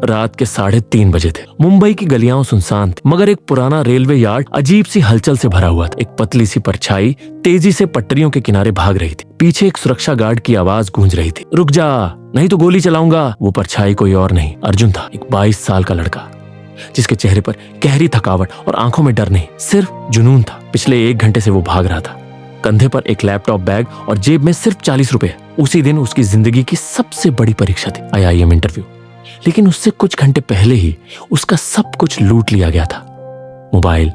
रात के 3:30 बजे थे। मुंबई की गलियां सुनसान थी, मगर एक पुराना रेलवे यार्ड अजीब सी हलचल से भरा हुआ था। एक पतली सी परछाई तेजी से पटरियों के किनारे भाग रही थी। पीछे एक सुरक्षा गार्ड की आवाज गूंज रही थी, रुक जा नहीं तो गोली चलाऊंगा। वो परछाई कोई और नहीं, अर्जुन था, एक 22 साल का लड़का, जिसके चेहरे पर गहरी थकावट और आंखों में डर नहीं, सिर्फ जुनून था। पिछले 1 घंटे से वो भाग रहा था, कंधे पर एक लैपटॉप बैग और जेब में सिर्फ 40 रुपए। उसी दिन उसकी जिंदगी की सबसे बड़ी परीक्षा थी, IIM इंटरव्यू। लेकिन उससे कुछ घंटे पहले ही उसका सब कुछ लूट लिया गया था, मोबाइल,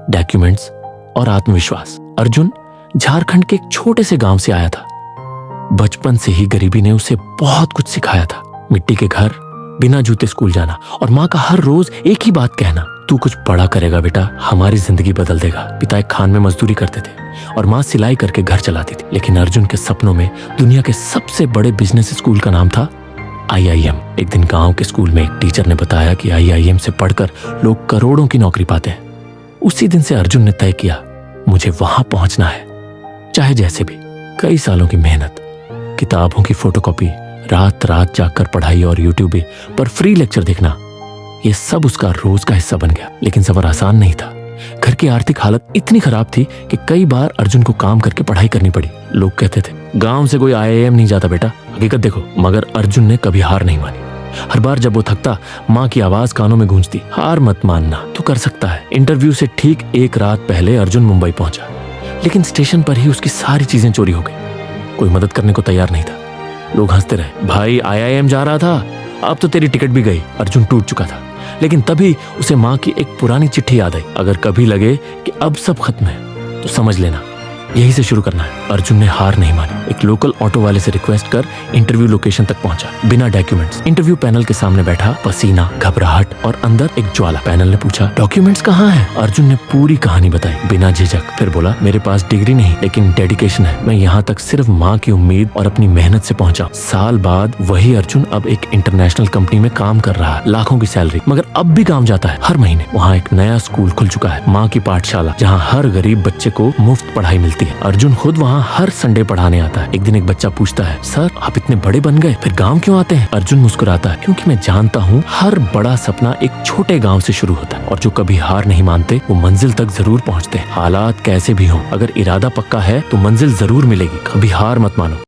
डॉक्यूमेंट्स और आत्मविश्वास। अर्जुन झारखंड के एक छोटे से गांव से आया था। बचपन से ही गरीबी ने उसे बहुत कुछ सिखाया था, मिट्टी के घर, बिना जूते स्कूल जाना और माँ का हर रोज एक ही बात कहना, तू कुछ बड़ा करेगा बेटा, हमारी जिंदगी बदल देगा। पिता एक खान में मजदूरी करते थे और माँ सिलाई करके घर चलाती थी। लेकिन अर्जुन के सपनों में दुनिया के सबसे बड़े बिजनेस स्कूल का नाम था IIM। एक दिन गांव के स्कूल में एक टीचर ने बताया कि IIM से पढ़कर लोग करोड़ों की नौकरी पाते हैं। उसी दिन से अर्जुन ने तय किया, मुझे वहां पहुंचना है, चाहे जैसे भी। कई सालों की मेहनत, किताबों की फोटोकॉपी, रात रात जागकर पढ़ाई और यूट्यूब पर फ्री लेक्चर देखना, ये सब उसका रोज का हिस्सा बन गया। लेकिन सफर आसान नहीं था। घर की आर्थिक हालत इतनी खराब थी कि कई बार अर्जुन को काम करके पढ़ाई करनी पड़ी। लोग कहते थे, गांव से कोई IIM नहीं जाता बेटा, हकीकत देखो। मगर अर्जुन ने कभी हार नहीं मानी। हर बार जब वो थकता, माँ की आवाज कानों में गूंजती, हार मत मानना, तू कर सकता है। इंटरव्यू से ठीक 1 रात पहले अर्जुन मुंबई पहुंचा, लेकिन स्टेशन पर ही उसकी सारी चीजें चोरी हो गई। कोई मदद करने को तैयार नहीं था। लोग हंसते रहे, भाई IIM जा रहा था, अब तो तेरी टिकट भी गई। अर्जुन टूट चुका था। लेकिन तभी उसे माँ की एक पुरानी चिट्ठी याद आई, अगर कभी लगे कि अब सब खत्म है तो समझ लेना यहीं से शुरू करना है। अर्जुन ने हार नहीं मानी। एक लोकल ऑटो वाले से रिक्वेस्ट कर इंटरव्यू लोकेशन तक पहुंचा, बिना डॉक्यूमेंट्स। इंटरव्यू पैनल के सामने बैठा, पसीना, घबराहट और अंदर एक ज्वाला। पैनल ने पूछा, डॉक्यूमेंट्स कहाँ हैं? अर्जुन ने पूरी कहानी बताई बिना झिझक। फिर बोला, मेरे पास डिग्री नहीं लेकिन डेडिकेशन है। मैं यहाँ तक सिर्फ माँ की उम्मीद और अपनी मेहनत से पहुंचा। साल बाद वही अर्जुन अब एक इंटरनेशनल कंपनी में काम कर रहा है, लाखों की सैलरी। मगर अब भी काम जाता है हर महीने। वहाँ एक नया स्कूल खुल चुका है, माँ की पाठशाला, जहाँ हर गरीब बच्चे को मुफ्त पढ़ाई मिलती है। अर्जुन खुद वहाँ हर संडे पढ़ाने आता है। एक दिन एक बच्चा पूछता है, सर आप इतने बड़े बन गए, फिर गांव क्यों आते हैं? अर्जुन मुस्कुराता है, क्योंकि मैं जानता हूँ हर बड़ा सपना एक छोटे गांव से शुरू होता है और जो कभी हार नहीं मानते वो मंजिल तक जरूर पहुँचते हैं। हालात कैसे भी हों, अगर इरादा पक्का है तो मंजिल जरूर मिलेगी। कभी हार मत मानो।